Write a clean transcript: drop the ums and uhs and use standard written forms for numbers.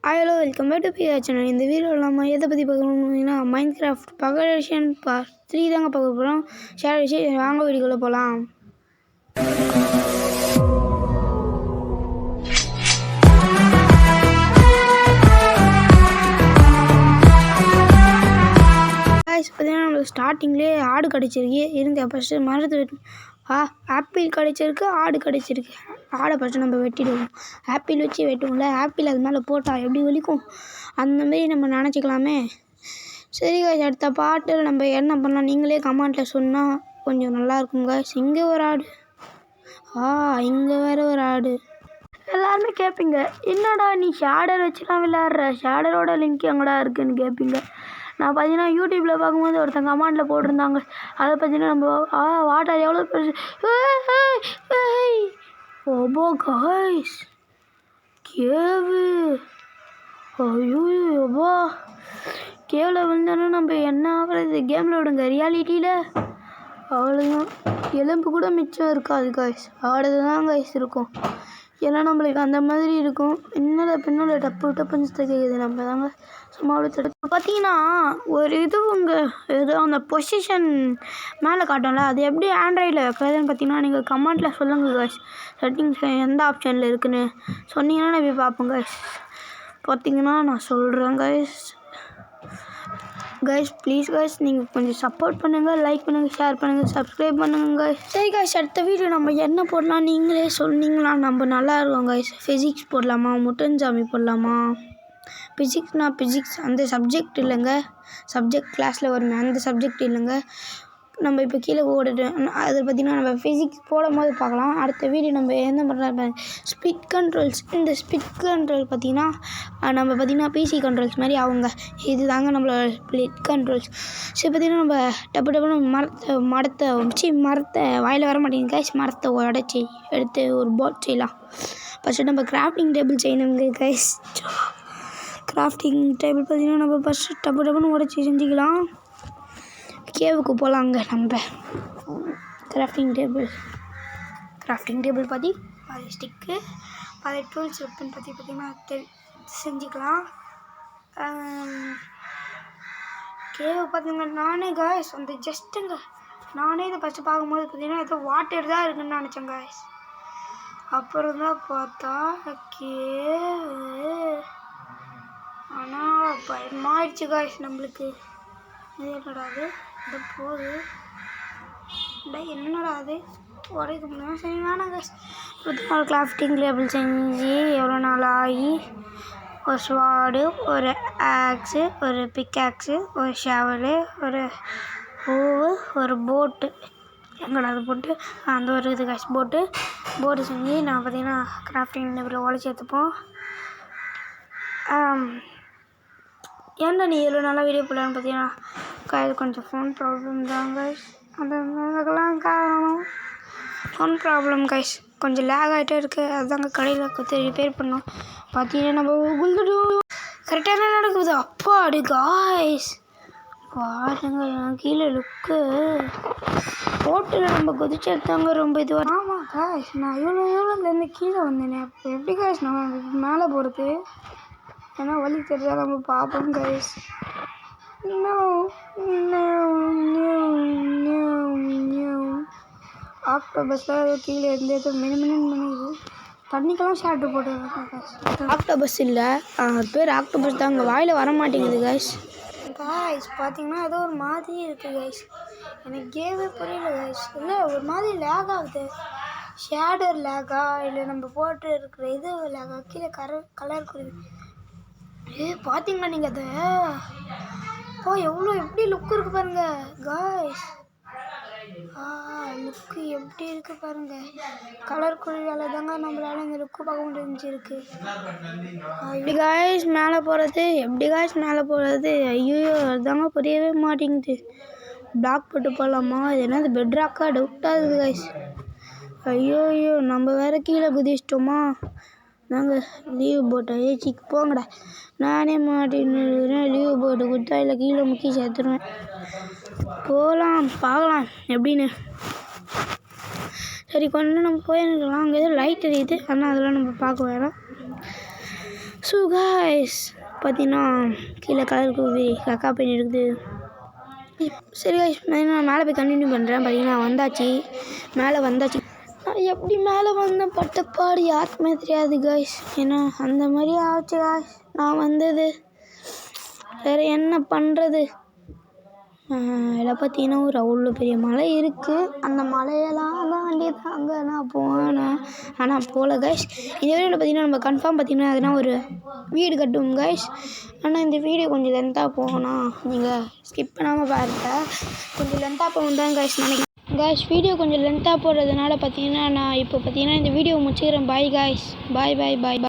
Hello welcome back to PR channel. இந்த வீடியோவில் நம்ம எதை பற்றி பார்க்கணும்னா மைன்கிராஃப்ட் பகல் எடிஷன் பார்ட் 3 தாங்க பார்க்க போகிறோம். ஷேர் வச்சு வாங்க வீடியோக்குள்ளே போகலாம். பார்த்தீங்கன்னா நம்மளுக்கு ஸ்டார்டிங்லேயே ஆடு கிடச்சிருக்கு. இருந்த ஃபஸ்ட்டு மரத்தை ஆப்பிள் கிடச்சிருக்கு, ஆடு கிடச்சிருக்கு. ஆடை ஃபஸ்ட்டு நம்ம வெட்டிடுவோம். ஆப்பிள் வச்சு வெட்டுவோம்ல, ஆப்பிள் அது மேலே போட்டால் எப்படி வலிக்கும் அந்தமாரி நம்ம நினச்சிக்கலாமே. சரி காய்ஸ், அடுத்த பாட்டில் நம்ம என்ன பண்ணலாம் நீங்களே கமெண்ட்டில் சொன்னால் கொஞ்சம் நல்லாயிருக்கும் காய்ஸ். இங்கே ஒரு ஆடு, இங்கே வேறு ஒரு ஆடு. எல்லாருமே கேட்பீங்க, என்னடா நீ ஷேடர் வச்சுலாம் விளையாடுற, ஷேடரோட லிங்க் எங்கடா இருக்குதுன்னு கேட்பீங்க. நான் பார்த்தீங்கன்னா யூடியூப்பில் பார்க்கும்போது ஒருத்தங்க கமெண்டில் போட்டிருந்தாங்க. அதை பார்த்தீங்கன்னா நம்ம வாட்டர் எவ்வளோ பெருசு. ஓபோ காய்ஸ், கேவு. ஐயோப்பா, கேவில் விழுந்தானோ நம்ம என்ன ஆகிறது கேமில் விடுங்க. ரியாலிட்டியில் அவ்வளோதான், எலும்பு கூட மிச்சம் இருக்காது காய்ஸ், அவ்வளோதான் காய்ஸ் இருக்கும். ஏன்னா நம்மளுக்கு அந்த மாதிரி இருக்கும். பின்னால் டப்பு டப்புன்னு கேட்குது. நம்ம தாங்க சும்மா அவ்வளோ பார்த்தீங்கன்னா ஒரு ஏதோ அந்த பொசிஷன் மேலே காட்டும்ல, அது எப்படி ஆண்ட்ராய்டில் வைக்கிறதுன்னு பார்த்தீங்கன்னா நீங்கள் கமெண்ட்டில் சொல்லுங்கள் காய்ஸ். செட்டிங்ஸ் எந்த ஆப்ஷனில் இருக்குதுன்னு சொன்னீங்கன்னா நான் போய் பார்ப்போம் காய்ஸ். பார்த்தீங்கன்னா நான் சொல்கிறேன் கைஸ் ப்ளீஸ் கைஸ், நீங்கள் கொஞ்சம் சப்போர்ட் பண்ணுங்கள், லைக் பண்ணுங்கள், ஷேர் பண்ணுங்கள், சப்ஸ்கிரைப் பண்ணுங்கள் கைஸ். சரி கைஸ், அடுத்த வீடியோ நம்ம என்ன போடலாம் நீங்களே சொன்னீங்களா நம்ம நல்லா இருக்கும் கைஸ். ஃபிசிக்ஸ் போடலாமா, முட்டன்சாமி போடலாமா? ஃபிசிக்ஸ் அந்த சப்ஜெக்ட் இல்லைங்க, சப்ஜெக்ட் கிளாஸில் வருங்க அந்த சப்ஜெக்ட் இல்லைங்க. நம்ம இப்போ கீழே ஓடிட்டு அதை பார்த்திங்கன்னா நம்ம ஃபிசிக்ஸ் போடும் போது பார்க்கலாம். அடுத்த வீடியோ நம்ம என்ன பண்ணுறோம், ஸ்பீட் கண்ட்ரோல்ஸ். இந்த ஸ்பீட் கண்ட்ரோல் பார்த்திங்கன்னா நம்ம பார்த்திங்கன்னா பிசி கண்ட்ரோல்ஸ் மாதிரி அவங்க இது தாங்க நம்மளோட ஸ்பீட் கண்ட்ரோல்ஸ். சரி பார்த்திங்கன்னா நம்ம டப்புன்னு மரத்தை வாயில் வர மாட்டேங்குது கைஸ். மரத்தை உடச்சி எடுத்து ஒரு போட் செய்யலாம். ஃபஸ்ட்டு நம்ம கிராஃப்டிங் டேபிள் செய்யணுங்க கைஸ். கிராஃப்டிங் டேபிள் பார்த்திங்கன்னா நம்ம ஃபஸ்ட்டு டப்புன்னு உடச்சி செஞ்சுக்கலாம். கேவுக்கு போகலாங்க நம்ம. கிராஃப்டிங் டேபிள் பற்றி அது ஸ்டிக்கு, அது டூல்ஸ் வெப்பன் பற்றி பார்த்திங்கன்னா செஞ்சுக்கலாம். கேவு பார்த்திங்கன்னா நானே காய்ஸ் அந்த நானே இதை ஃபஸ்ட்டு பார்க்கும்போது பார்த்திங்கன்னா ஏதோ வாட்டர் தான் இருக்குதுன்னு நினச்சேன் காய்ஸ். அப்புறம் தான் பார்த்தா கேவு. ஆனால் பயமாயிடுச்சு காய்ஸ் நம்மளுக்கு. இது என்னடா இது போகுது, என்னடா அது உடைக்க முடியும். சரி வேணாம் கைஸ். ஒரு கிராஃப்டிங் டேபிள் செஞ்சு எவ்வளோ நாள் ஆகி ஒரு ஸ்வாடு, ஒரு ஆக்ஸு, ஒரு பிக்ஆக்ஸு, ஒரு ஷவலு, ஒரு பூவு, ஒரு போட்டு. எங்கடா அது போட்டு அந்த ஒரு இது கைஸ் போட்டு செஞ்சு நான் பார்த்தீங்கன்னா கிராஃப்டிங் டேபிளில் உடச்சி எடுத்துப்போம். ஏன்டா நீ எவ்வளோ நாளாக வீடியோ போடலான்னு பார்த்தீங்கன்னா கையில் கொஞ்சம் ஃபோன் ப்ராப்ளம் தான் கைஸ். அதுக்கெல்லாம் காரணம் ஃபோன் ப்ராப்ளம் கைஸ். கொஞ்சம் லேக் ஆகிட்டே இருக்குது. அதுதாங்க கடையில் கொடுத்து ரிப்பேர் பண்ணோம். பார்த்தீங்கன்னா நம்ம குளித்துட்டோம். கரெக்டாக என்ன நடக்குது அப்பாடி காய்ஸ் பாருங்க. கீழே லுக்கு போட்டில் நம்ம குதிச்சு எடுத்தாங்க ரொம்ப இதுவாக. ஆமாம் காய்ஸ், நான் எவ்வளோலேருந்து கீழே வந்தேனே. அப்போ எப்படி காய்ஸ் நான் மேலே போகிறது? ஏன்னா வலி தெரியாத நம்ம பார்ப்போம் கைஸ். ஆக்டோபஸில் கீழே இருந்து ஏதோ மினிமினம் பண்ணிது. தண்ணிக்கெல்லாம் ஷேட்ரு போட்டு ஆக்டோபஸ் இல்லை, அது பேர் ஆக்டோபஸ் தான். அங்கே வாயில் வர மாட்டேங்குது கைஸ். பார்த்தீங்கன்னா ஏதோ ஒரு மாதிரி இருக்குது கைஸ். எனக்கு கேமே புரியல கைஸ். இல்லை ஒரு மாதிரி லேக் ஆகுது. ஷேடர் லேக்கா இல்லை நம்ம போட்டு இருக்கிற இது லேக்கா? கீழே கலர் குறையுது. பார்த்தீங்களா நீங்கள் அதை? எப்படி லுக்கு இருக்குது பாருங்க காய்ஸ். லுக்கு எப்படி இருக்குது பாருங்க. கலர் குழியால் தாங்க நம்மளால இந்த லுக்கு பார்க்க முடிஞ்சிருக்கு. எப்படி காய்ஸ் மேலே போகிறது? ஐயோ அதுதாங்க புரியவே மாட்டேங்குது. பிளாக் போட்டு போகலாமா? இது என்னது பெட் ராக்கா? டவுட்டாக இருக்குது காய்ஸ். ஐயோ நம்ம வேறு கீழே குதிச்சிட்டோமா? நாங்கள் லீவு போட்டோம். சிக்கு போங்கடா, நானே மாட்டின்னு லீவு போட்டு கொடுத்தா இல்லை கீழே முக்கி சேர்த்துருவேன். போகலாம் பார்க்கலாம் எப்படின்னு. சரி கொஞ்சம் நம்ம போயிருக்கலாம். அங்கே ஏதோ லைட் எரியுது, ஆனால் அதெல்லாம் நம்ம பார்க்க வேணாம். ஸோ காய்ஸ் பார்த்தீங்கன்னா கீழே கலர் கூவி கக்கா பெயின் இருக்குது. சரி காய்ஸ் நான் மேலே போய் கண்டினியூ பண்ணுறேன். பார்த்தீங்கன்னா வந்தாச்சு, மேலே வந்தாச்சு. நான் எப்படி மேலே வந்தேன் பட்டப்பாடு யாருக்குமே தெரியாது காய்ஸ். ஏன்னா அந்த மாதிரி ஆச்சு காய்ஸ் நான் வந்தது. வேறு என்ன பண்ணுறது? இதில் பார்த்தீங்கன்னா ஒரு அவ்வளோ பெரிய மலை இருக்குது. அந்த மலையெல்லாம் தாண்டி தாங்க நான் போனேன். ஆனால் போகல காய்ஸ். இந்த வீடியோவில் பார்த்தீங்கன்னா நம்ம கன்ஃபார்ம் பார்த்தீங்கன்னா அதுனா ஒரு வீடு கட்டுவோம் காய்ஸ். ஆனால் இந்த வீடியோ கொஞ்சம் லென்த்தாக போகணும். நீங்கள் ஸ்கிப் பண்ணாமல் பாருங்கள். கொஞ்சம் லென்த்தாக போகும் தான் காய்ஸ் நினைக்கிறேன். காய்ஸ் வீடியோ கொஞ்சம் லென்த்தாக போடுறதுனால பார்த்தீங்கன்னா நான் இப்போ பார்த்தீங்கன்னா இந்த வீடியோ முடிச்சுக்கிறேன். பாய் காய்ஸ், பாய் பாய் பாய் பாய்.